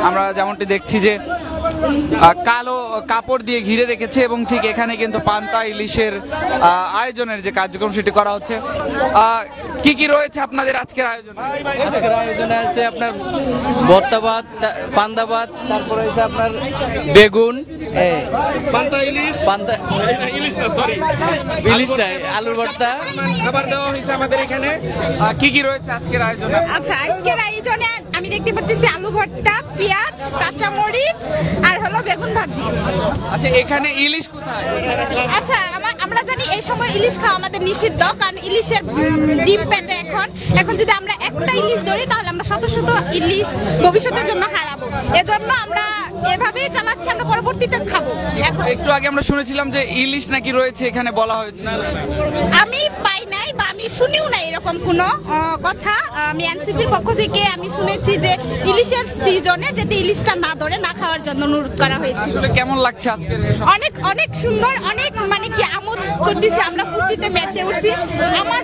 আমরা যেমনটি দেখছি যে কালো কাপড় দিয়ে ঘিরে রেখেছে এবং ঠিক এখানে কিন্তু পান্তা ইলিশের আয়োজনের যে কার্যক্রম সেটি করা হচ্ছে। কি কি রয়েছে আপনাদের আজকের আয়োজনে? আজকের আয়োজনে আছে আপনার ভর্তা ভাত, পান্তা ভাত, তারপরে হচ্ছে আপনার বেগুন, পান্তা ইলিশ, পান্তা ইলিশ না সরি ইলিশ নাই, আলুর ভর্তা খাবার দেওয়া হয়েছে আমাদের এখানে। কি কি রয়েছে আজকের আয়োজনে? আচ্ছা, আজকের আয়োজনে আমি দেখতে পাচ্ছি আলু ভর্তা, পেঁয়াজ, কাঁচা মরিচ আর হলো বেগুন ভাজি। আচ্ছা, এখানে ইলিশ কোথায়? আচ্ছা, আমরা জানি এই সময় ইলিশ খাওয়া আমাদের নিষিদ্ধ, কারণ ইলিশের ডিম পেটে এখন যদি আমরা একটা ইলিশ ধরি তাহলে আমরা শত শত ইলিশ ভবিষ্যতের জন্য হারাবো। এজন্য আমরা এভাবেই চালাচ্ছি, আমরা পরবর্তীতে খাবো। এখন একটু আগে আমরা শুনেছিলাম যে ইলিশ নাকি রয়েছে এখানে, বলা হয়েছে। আমি পাই নাই বা আমি শুনিও নাই এরকম কোনো কথা। আমি এনসিপির পক্ষ থেকে আমি শুনেছি যে ইলিশের সিজনে যাতে ইলিশটা না ধরে না খাওয়ার জন্য অনুরোধ করা হয়েছে। কেমন লাগছে আজকে? অনেক অনেক সুন্দর, অনেক মানে কি আমোদ করতেছি, আমরা ফুর্তিতে মেতে উঠছি। আমার